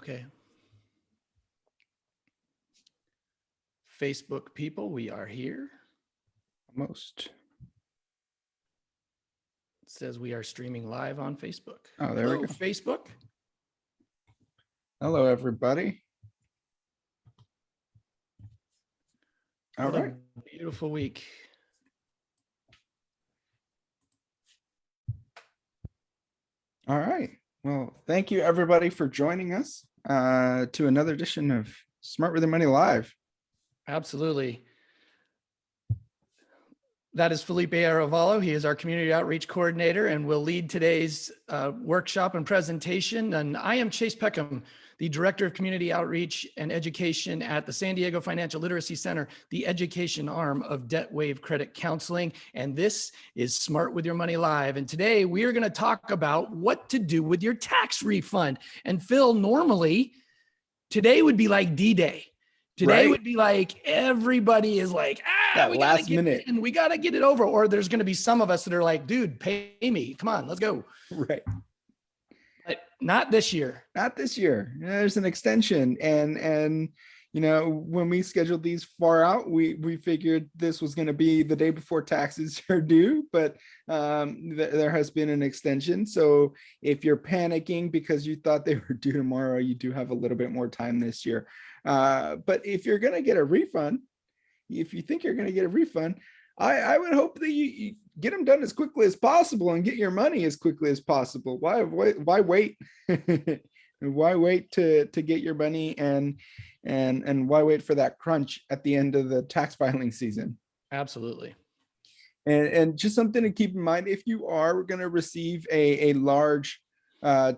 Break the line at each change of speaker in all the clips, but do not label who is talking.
Okay. Facebook people, we are here.
Almost.
It says we are streaming live on Facebook.
Oh, there we go.
Facebook.
Hello, everybody. All
What
right.
a beautiful week.
All right. Well, thank you everybody for joining us to another edition of Smart with Your Money Live.
Absolutely. That is Felipe Arevalo. He is our community outreach coordinator and will lead today's workshop and presentation. And I am Chase Peckham, the Director of Community Outreach and Education at the San Diego Financial Literacy Center, the education arm of Debt Wave Credit Counseling. And this is Smart with Your Money Live. And today we are going to talk about what to do with your tax refund. And Phil, normally today would be like D-Day. Today would be like, everybody is like,
that
we
last minute
and we got to get it over. Or there's going to be some of us that are like, dude, pay me. Come on, let's go.
Right.
But not this year.
Not this year. There's an extension. And you know, when we scheduled these far out, we figured this was going to be the day before taxes are due, but there has been an extension. So if you're panicking because you thought they were due tomorrow, you do have a little bit more time this year. But if you're going to get a refund, if you think you're going to get a refund, I would hope that you get them done as quickly as possible and get your money as quickly as possible. Why wait? Why wait to get your money and why wait for that crunch at the end of the tax filing season?
Absolutely.
And just something to keep in mind, if you are going to receive a large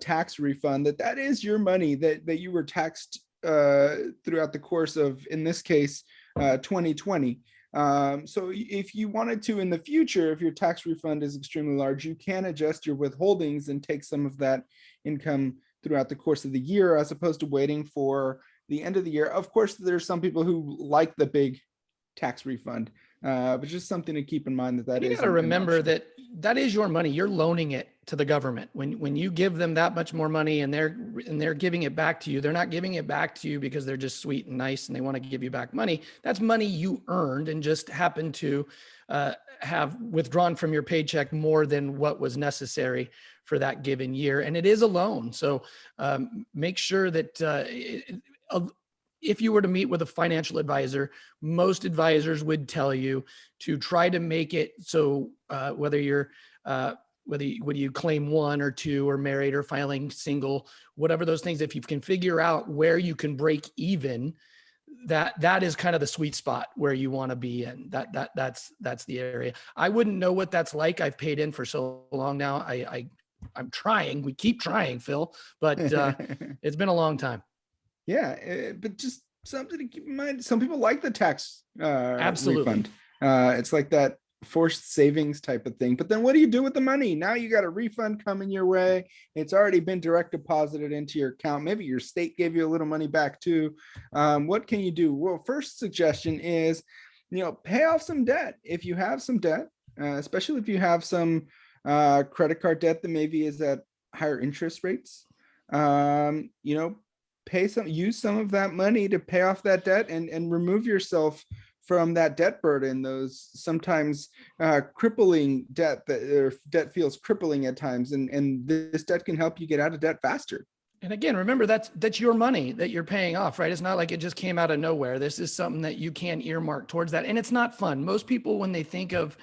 tax refund, that is your money that you were taxed throughout the course of, in this case, 2020. So if you wanted to in the future, if your tax refund is extremely large, you can adjust your withholdings and take some of that income throughout the course of the year, as opposed to waiting for the end of the year. Of course, there's some people who like the big tax refund, but just something to keep in mind that
you got to remember that is your money. You're loaning it to the government. When you give them that much more money and they're giving it back to you, they're not giving it back to you because they're just sweet and nice and they want to give you back money. That's money you earned and just happened to have withdrawn from your paycheck more than what was necessary for that given year. And it is a loan. So make sure that if you were to meet with a financial advisor, most advisors would tell you to try to make it so whether you claim one or two or married or filing single, whatever those things, if you can figure out where you can break even, that is kind of the sweet spot where you want to be in. That's the area. I wouldn't know what that's like. I've paid in for so long now. I'm trying. We keep trying, Phil, but it's been a long time.
Yeah, but just something to keep in mind. Some people like the tax
Absolutely.
refund. It's like that forced savings type of thing. But then what do you do with the money? Now you got a refund coming your way. It's already been direct deposited into your account. Maybe your state gave you a little money back too. What can you do? Well, first suggestion is, pay off some debt. If you have some debt, especially if you have some credit card debt that maybe is at higher interest rates, use some of that money to pay off that debt and remove yourself from that debt burden, those sometimes crippling debt debt feels crippling at times. And this debt can help you get out of debt faster.
And again, remember that's your money that you're paying off, right? It's not like it just came out of nowhere. This is something that you can earmark towards that. And it's not fun. Most people, when they think of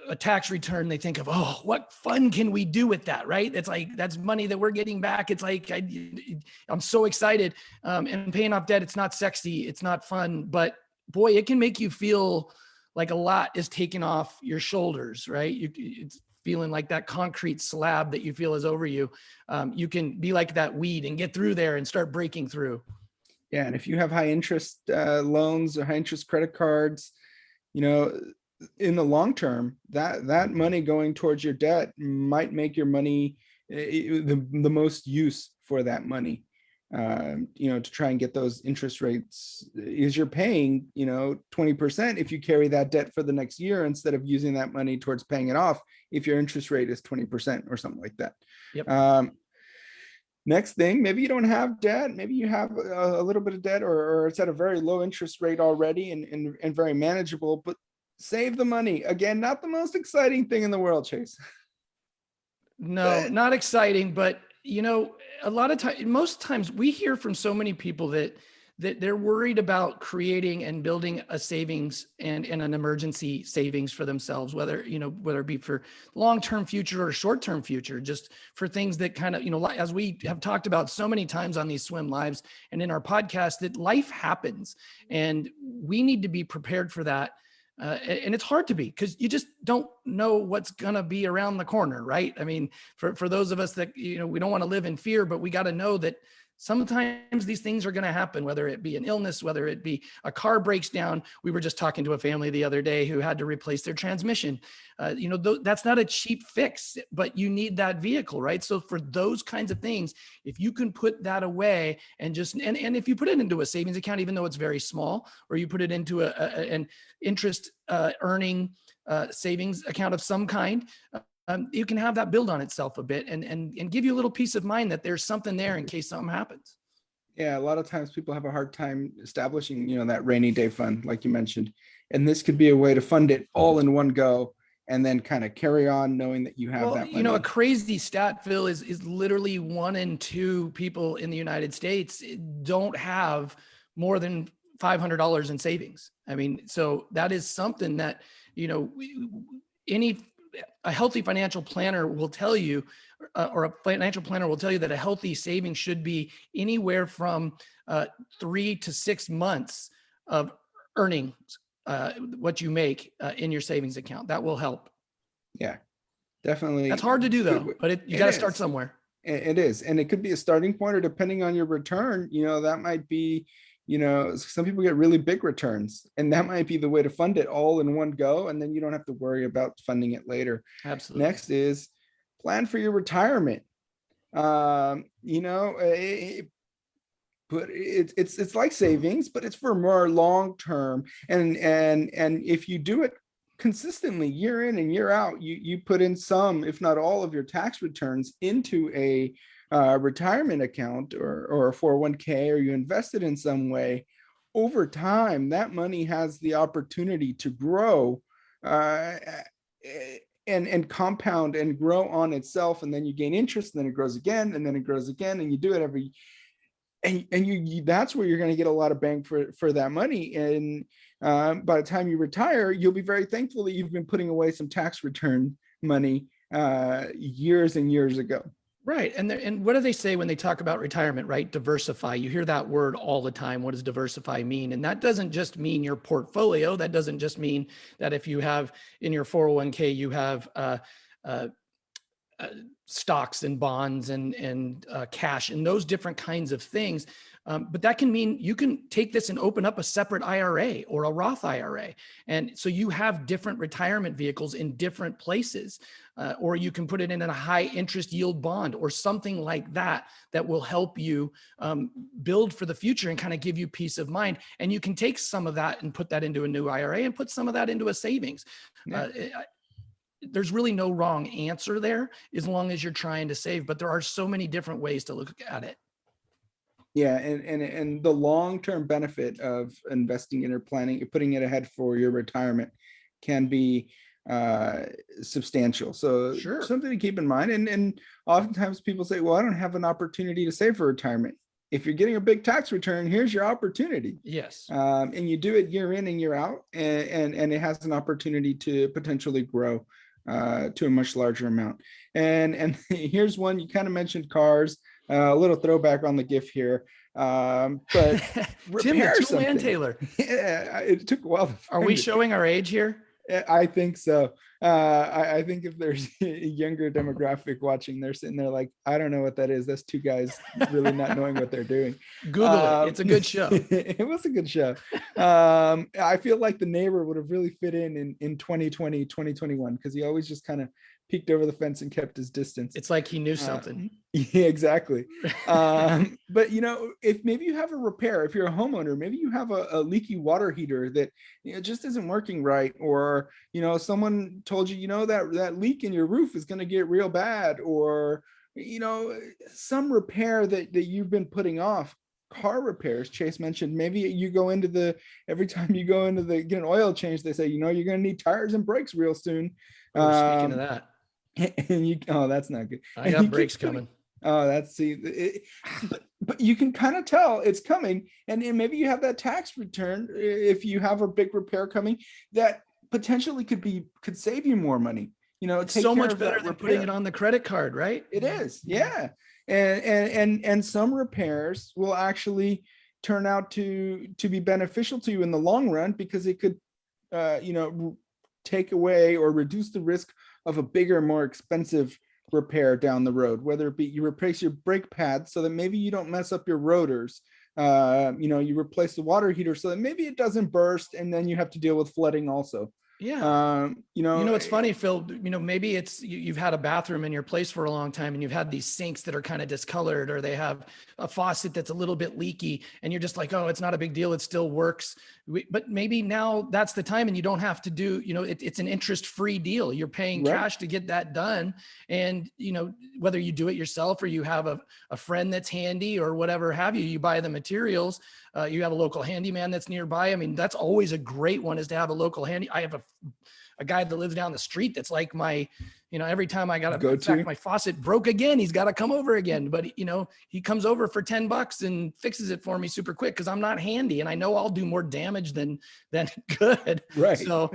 a tax return, they think of, oh, what fun can we do with that, right? It's like, that's money that we're getting back. It's like, I'm so excited. And paying off debt, it's not sexy, it's not fun, but boy, it can make you feel like a lot is taken off your shoulders, right? It's feeling like that concrete slab that you feel is over you. You can be like that weed and get through there and start breaking through.
Yeah, and if you have high interest loans or high interest credit cards, in the long term, that money going towards your debt might make your money the most use for that money. To try and get those interest rates, is you're paying 20% if you carry that debt for the next year instead of using that money towards paying it off if your interest rate is 20% or something like that.
Yep.
Next thing, maybe you don't have debt, maybe you have a little bit of debt, or it's at a very low interest rate already and very manageable, but save the money. Again, not the most exciting thing in the world, Chase.
No,
But
not exciting, but a lot of times, most times we hear from so many people that they're worried about creating and building a savings and an emergency savings for themselves, whether it be for long-term future or short-term future, just for things that kind of, as we have talked about so many times on these swim lives and in our podcast, that life happens and we need to be prepared for that. And it's hard to be because you just don't know what's going to be around the corner, right? I mean, for those of us that, we don't want to live in fear, but we got to know that sometimes these things are going to happen, whether it be an illness, whether it be a car breaks down. We were just talking to a family the other day who had to replace their transmission. That's not a cheap fix, but you need that vehicle, right? So for those kinds of things, if you can put that away and if you put it into a savings account, even though it's very small, or you put it into an interest earning savings account of some kind, you can have that build on itself a bit and give you a little peace of mind that there's something there in case something happens.
yeah, a lot of times people have a hard time establishing, that rainy day fund, like you mentioned. And this could be a way to fund it all in one go and then kind of carry on knowing that you have that money.
A crazy stat, Phil, is literally 1 in 2 people in the United States don't have more than $500 in savings. I mean, so that is something that, a healthy financial planner will tell you, or a financial planner will tell you that a healthy saving should be anywhere from 3 to 6 months of earnings, what you make in your savings account. That will help.
Yeah, definitely.
That's hard to do though, but you got to start somewhere.
It is. And it could be a starting point, or depending on your return, that might be, some people get really big returns, and that might be the way to fund it all in one go. And then you don't have to worry about funding it later.
Absolutely.
Next is plan for your retirement. But it's like savings, but it's for more long term. And if you do it consistently year in and year out, you put in some, if not all, of your tax returns into a retirement account or a 401k, or you invest it in some way. Over time, that money has the opportunity to grow and compound and grow on itself, and then you gain interest, and then it grows again, and then it grows again, and you do it every. And you that's where you're going to get a lot of bang for that money. And by the time you retire, you'll be very thankful that you've been putting away some tax return money years and years ago.
Right. And what do they say when they talk about retirement, right? Diversify. You hear that word all the time. What does diversify mean? And that doesn't just mean your portfolio. That doesn't just mean that if you have in your 401k, you have stocks and bonds and cash and those different kinds of things. But that can mean you can take this and open up a separate IRA or a Roth IRA. And so you have different retirement vehicles in different places, or you can put it in a high interest yield bond or something like that, that will help you build for the future and kind of give you peace of mind. And you can take some of that and put that into a new IRA and put some of that into a savings. Yeah. There's really no wrong answer there as long as you're trying to save, but there are so many different ways to look at it.
Yeah, and the long-term benefit of investing in or planning, putting it ahead for your retirement can be substantial. So
sure,
something to keep in mind. And oftentimes people say, well, I don't have an opportunity to save for retirement. If you're getting a big tax return, here's your opportunity.
Yes.
And you do it year in and year out, and it has an opportunity to potentially grow to a much larger amount. And here's one, you kind of mentioned cars, a little throwback on the GIF here, but
Tim and Taylor.
Yeah, it took a while.
Are we showing our age here?
I think so. I think if there's a younger demographic watching, they're sitting there like, I don't know what that is. That's two guys really not knowing what they're doing.
Google it. It's a good show.
It was a good show. I feel like the neighbor would have really fit in 2020, 2021, because he always just kind of peeked over the fence and kept his distance.
It's like he knew something.
Yeah, exactly. But if maybe you have a repair, if you're a homeowner, maybe you have a leaky water heater that just isn't working right, or someone told you that leak in your roof is going to get real bad, or some repair that you've been putting off. Car repairs, Chase mentioned, maybe you go into every time you go into get an oil change, they say, you're going to need tires and brakes real soon.
Oh, speaking of that,
Oh, that's not good.
I
And
got brakes coming.
Oh, but you can kind of tell it's coming. And maybe you have that tax return if you have a big repair coming that potentially could save you more money.
It's so much better than putting it on the credit card, right?
It is, yeah. And some repairs will actually turn out to be beneficial to you in the long run, because it could take away or reduce the risk of a bigger, more expensive repair down the road, whether it be you replace your brake pads so that maybe you don't mess up your rotors. You replace the water heater so that maybe it doesn't burst, and then you have to deal with flooding also.
Yeah. It's funny, Phil, maybe it's you've had a bathroom in your place for a long time and you've had these sinks that are kind of discolored, or they have a faucet that's a little bit leaky, and you're just like, oh, it's not a big deal, it still works. But maybe now that's the time, and you don't have to do, it's an interest-free deal. You're paying cash to get that done. And, whether you do it yourself or you have a friend that's handy or whatever have you, you buy the materials, you have a local handyman that's nearby. I mean, that's always a great one, is to have a local handy. I have a guy that lives down the street that's like my, every time I got to, in fact, my faucet broke again, he's got to come over again. But he comes over for $10 and fixes it for me super quick, because I'm not handy and I know I'll do more damage than good.
Right.
So,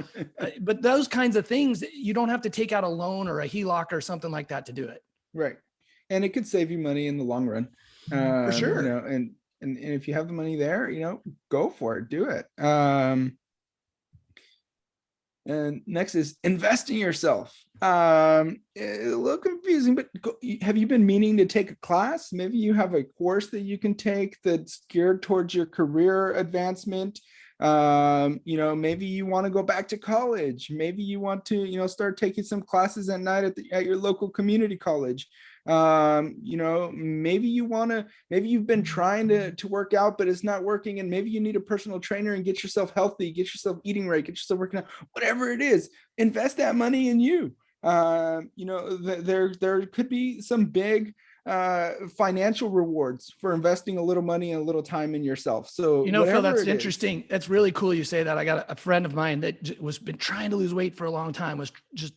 but those kinds of things, you don't have to take out a loan or a HELOC or something like that to do it.
Right. And it could save you money in the long run.
For sure.
And if you have the money there, go for it, do it. And next is invest in yourself. A little confusing, but have you been meaning to take a class? Maybe you have a course that you can take that's geared towards your career advancement. Maybe you want to go back to college. Maybe you want to, start taking some classes at night at your local community college. Maybe you've been trying to work out, but it's not working. And maybe you need a personal trainer and get yourself healthy, get yourself eating right, get yourself working out, whatever it is, invest that money in you. There could be some big financial rewards for investing a little money and a little time in yourself. So,
Phil, that's interesting. That's really cool you say that. I got a friend of mine that was been trying to lose weight for a long time, was just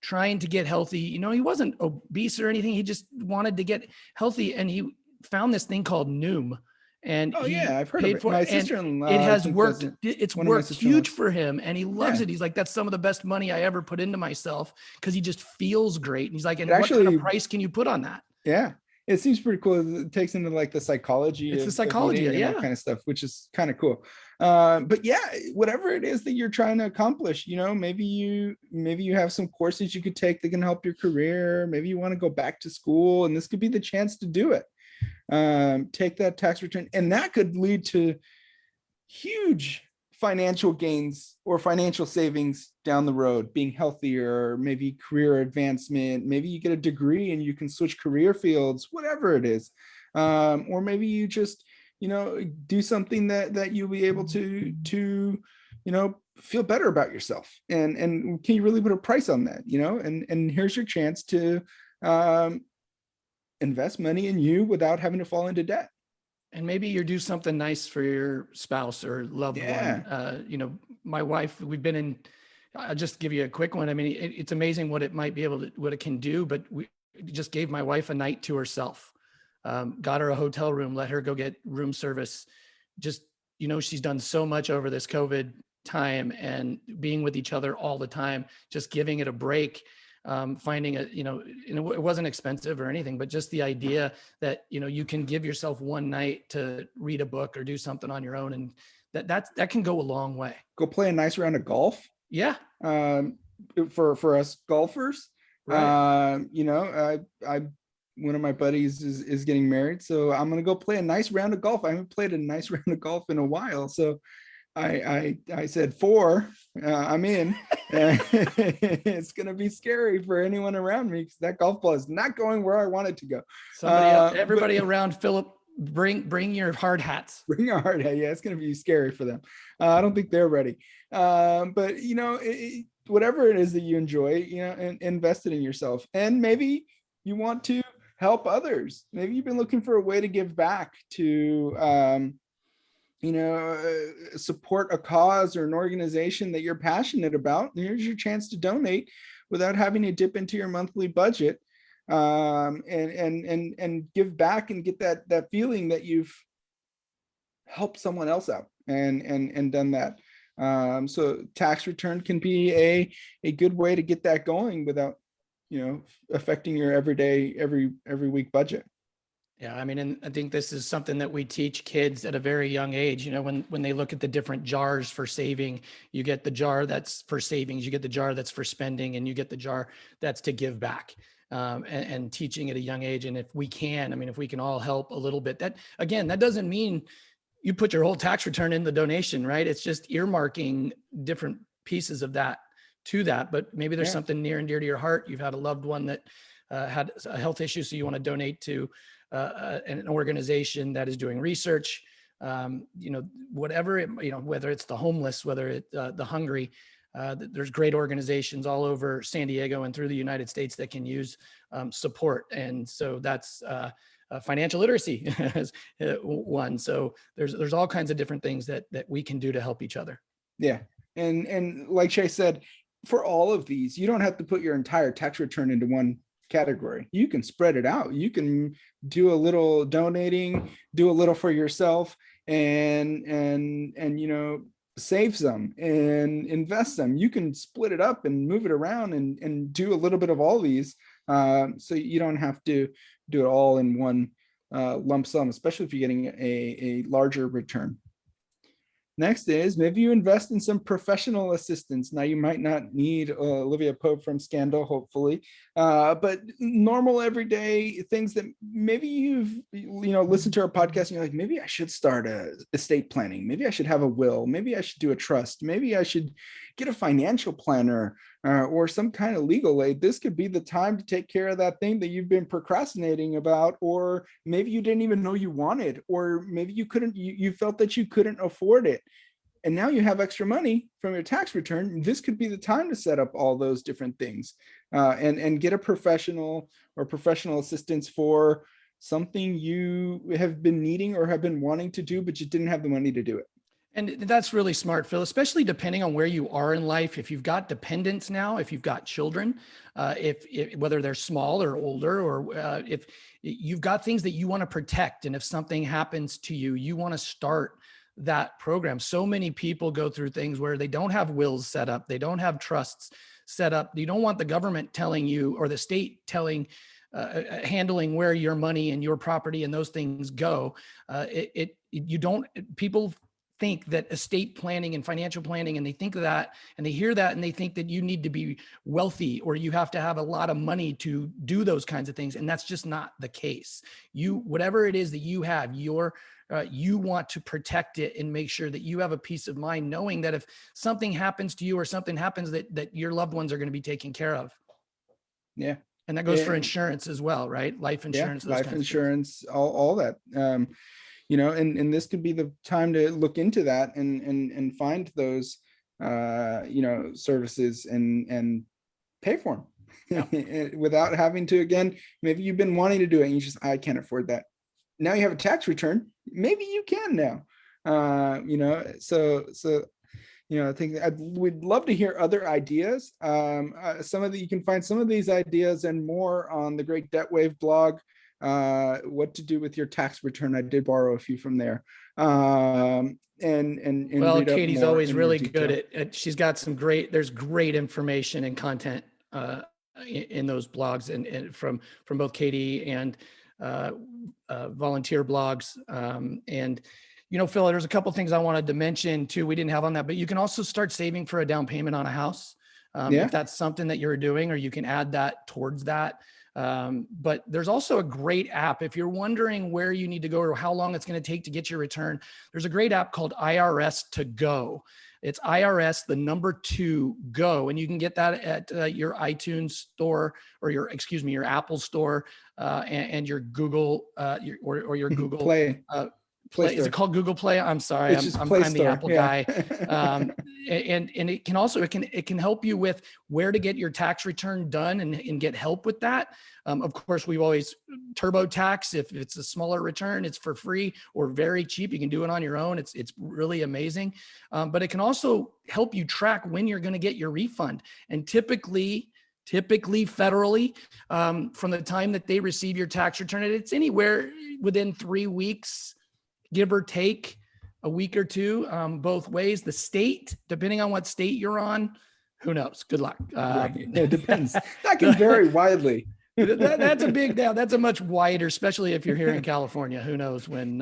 trying to get healthy. He wasn't obese or anything. He just wanted to get healthy. And he found this thing called Noom. And
I've heard of it. My sister-in-law,
it has worked. It's worked huge for him, and he loves it. He's like, that's some of the best money I ever put into myself, because he just feels great. And he's like, and what kind of price can you put on that?
Yeah. It seems pretty cool. It takes into like the psychology.
It's the psychology,
and that kind of stuff, which is kind of cool. But yeah, whatever it is that you're trying to accomplish, maybe you have some courses you could take that can help your career. Maybe you want to go back to school, and this could be the chance to do it. Take that tax return, and that could lead to huge financial gains or financial savings down the road, being healthier, maybe career advancement, maybe you get a degree and you can switch career fields, whatever it is. Or maybe you just, do something that you'll be able to feel better about yourself. And can you really put a price on that, and here's your chance to invest money in you without having to fall into debt.
And maybe you do something nice for your spouse or loved one. My wife, I'll just give you a quick one. I mean, it's amazing what it might be what it can do, but we just gave my wife a night to herself, got her a hotel room, let her go get room service. Just, she's done so much over this COVID time, and being with each other all the time, just giving it a break. Finding it wasn't expensive or anything, but just the idea that, you can give yourself one night to read a book or do something on your own. And that can go a long way.
Go play a nice round of golf.
Yeah.
For us golfers,
right.
One of my buddies is getting married, so I'm going to go play a nice round of golf. I haven't played a nice round of golf in a while. So I said 4, I'm in. It's going to be scary for anyone around me, because that golf ball is not going where I want it to go.
Everybody around Philip, bring your hard hats.
Bring your hard hat. Yeah, it's going to be scary for them. I don't think they're ready. But whatever it is that you enjoy, and invest it in yourself. And maybe you want to help others. Maybe you've been looking for a way to give back to, support a cause or an organization that you're passionate about. Here's your chance to donate without having to dip into your monthly budget, and give back and get that feeling that you've helped someone else out and done that. So tax return can be a good way to get that going without, affecting your everyday, every week budget.
Yeah, I mean, and I think this is something that we teach kids at a very young age. When they look at the different jars for saving, you get the jar that's for savings, you get the jar that's for spending, and you get the jar that's to give back. And teaching at a young age. And if we can, I mean, if we can all help a little bit, that doesn't mean you put your whole tax return in the donation, right? It's just earmarking different pieces of that to that. But maybe there's something near and dear to your heart. You've had a loved one that had a health issue, so you want to donate to an organization that is doing research, whatever whether it's the homeless, whether it's the hungry. There's great organizations all over San Diego and through the United States that can use support. And so that's financial literacy as one. So there's all kinds of different things that we can do to help each other.
Yeah. And like Shay said, for all of these, you don't have to put your entire tax return into one category. You can spread it out. You can do a little donating, do a little for yourself, and save some and invest some. You can split it up and move it around and do a little bit of all these, so you don't have to do it all in one lump sum, especially if you're getting a larger return. Next is maybe you invest in some professional assistance. Now you might not need Olivia Pope from Scandal, hopefully, but normal everyday things that maybe you've listened to our podcast and you're like, maybe I should start a estate planning. Maybe I should have a will. Maybe I should do a trust. Maybe I should get a financial planner or some kind of legal aid. This could be the time to take care of that thing that you've been procrastinating about, or maybe you didn't even know you wanted, or maybe you felt that you couldn't afford it. And now you have extra money from your tax return. This could be the time to set up all those different things, and get a professional or professional assistance for something you have been needing or have been wanting to do, but you didn't have the money to do it.
And that's really smart, Phil, especially depending on where you are in life. If you've got dependents now, if you've got children, if whether they're small or older, or if you've got things that you want to protect, and if something happens to you, you want to start that program. So many people go through things where they don't have wills set up, they don't have trusts set up. You don't want the government telling you, or the state telling, handling where your money and your property and those things go. People think that estate planning and financial planning, and they think of that and they hear that and they think that you need to be wealthy or you have to have a lot of money to do those kinds of things. And that's just not the case. Whatever it is that you have, you want to protect it and make sure that you have a peace of mind knowing that if something happens to you or something happens, that your loved ones are going to be taken care of.
Yeah.
And that goes for insurance as well, right? Life insurance,
life insurance, all that. And this could be the time to look into that and find those, services and pay for them. Yeah. Without having to, again, maybe you've been wanting to do it and I can't afford that. Now you have a tax return. Maybe you can now, I think we'd love to hear other ideas. You can find some of these ideas and more on the Great Debt Wave blog. What to do with your tax return. I did borrow a few from there. Well,
Katie's always really good at she's got there's great information and content in those blogs and from both Katie and volunteer blogs. Phil, there's a couple things I wanted to mention too. We didn't have on that, but you can also start saving for a down payment on a house. If that's something that you're doing, or you can add that towards that. But there's also a great app. If you're wondering where you need to go or how long it's going to take to get your return, there's a great app called IRS to Go. It's IRS, the number 2 Go. And you can get that at your iTunes store or your Apple store, and your Google, your Google
Play.
Play. Is
Store.
it called Google Play? I'm sorry.
It's just Play
I'm the
Store.
Apple
Yeah.
guy. And it can also, it can help you with where to get your tax return done and get help with that. Of course, we've always TurboTax. If it's a smaller return, it's for free or very cheap. You can do it on your own. It's really amazing. But it can also help you track when you're going to get your refund. And typically federally, from the time that they receive your tax return, it's anywhere within 3 weeks, give or take a week or two, both ways. The state, depending on what state you're on, who knows? Good luck.
Right. It depends. That can vary widely.
That's a much wider, especially if you're here in California. Who knows when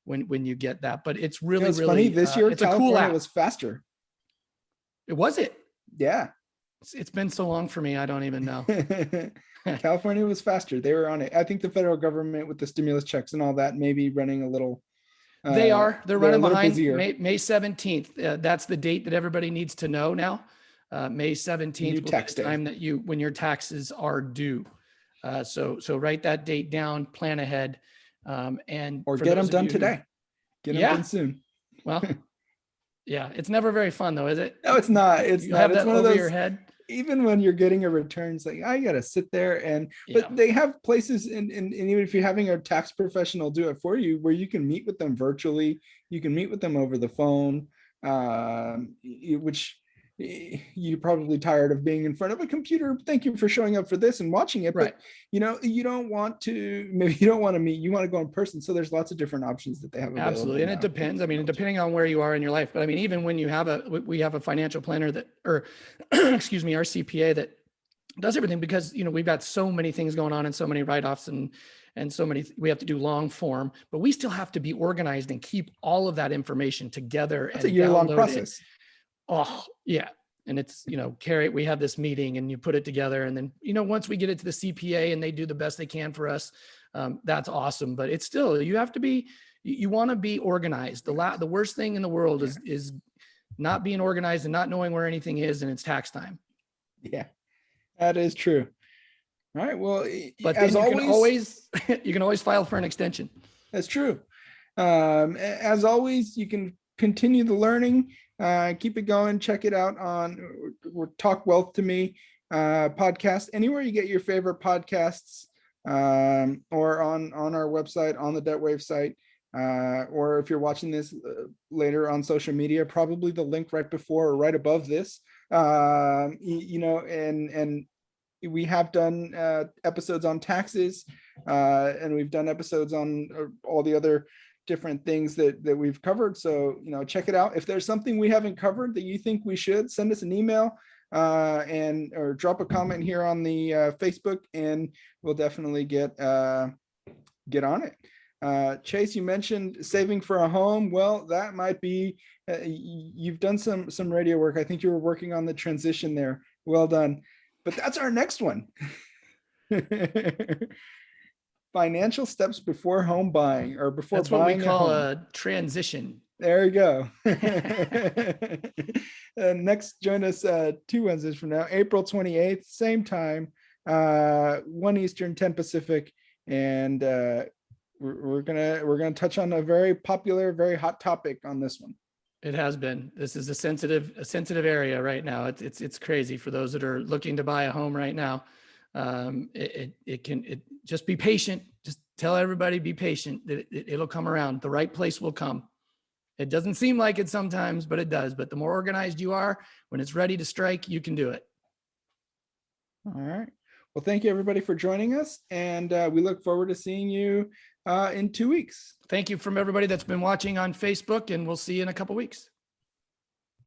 when you get that? But it's really,
It's
really
funny. This year,
it's a
California
cool app.
was faster.
Was it?
Yeah.
It's been so long for me. I don't even know.
California was faster. They were on it. I think the federal government with the stimulus checks and all that may be running a little.
They're running behind
busier.
May 17th. That's the date that everybody needs to know now. May 17th will be the time that when your taxes are due. So write that date down, plan ahead, and
or get them done today. Get them done soon.
Well, yeah, it's never very fun though, is it?
No, it's not. It's not. It's one of those.
Your head.
Even when you're getting a return, it's like, I got to sit there but they have places and even if you're having a tax professional do it for you, where you can meet with them virtually, you can meet with them over the phone, which you're probably tired of being in front of a computer. Thank you for showing up for this and watching it.
Right.
But you don't want to meet, you want to go in person. So there's lots of different options that they have available.
Absolutely. And it depends. I mean, depending on where you are in your life, but I mean, even when you have we have a financial planner or excuse me, our CPA that does everything, because, we've got so many things going on and so many write-offs and so many, we have to do long form, but we still have to be organized and keep all of that information together.
It's a year-long process.
Oh yeah. And it's, Carrie, we have this meeting and you put it together. And then, once we get it to the CPA and they do the best they can for us, that's awesome. But it's still, you want to be organized. The worst thing in the world is not being organized and not knowing where anything is, and it's tax time.
Yeah, that is true. All right. Well,
but as always, you can always file for an extension.
That's true. As always, you can continue the learning. Keep it going. Check it out on Talk Wealth to Me podcast, anywhere you get your favorite podcasts, or on our website, on the Debt Wave site, or if you're watching this later on social media, probably the link right before or right above this. And we have done episodes on taxes, and we've done episodes on all the other different things that we've covered. So, check it out. If there's something we haven't covered that you think we should, send us an email or drop a comment here on the Facebook, and we'll definitely get on it. Chase, you mentioned saving for a home. Well, that might be, you've done some radio work. I think you were working on the transition there. Well done. But that's our next one. Financial steps before home buying, or before
that's
buying.
That's what we call a transition.
There you go. Next, join us 2 Wednesdays from now, April 28th, same time, 1 Eastern, 10 Pacific, and we're gonna touch on a very popular, very hot topic on this one.
It has been. This is a sensitive area right now. It's crazy for those that are looking to buy a home right now. It just be patient. Just tell everybody, be patient. It'll come around. The right place will come. It doesn't seem like it sometimes, but it does. But the more organized you are, when it's ready to strike, you can do it.
All right. Well, thank you everybody for joining us, and we look forward to seeing you in 2 weeks.
Thank you from everybody that's been watching on Facebook, and we'll see you in a couple weeks.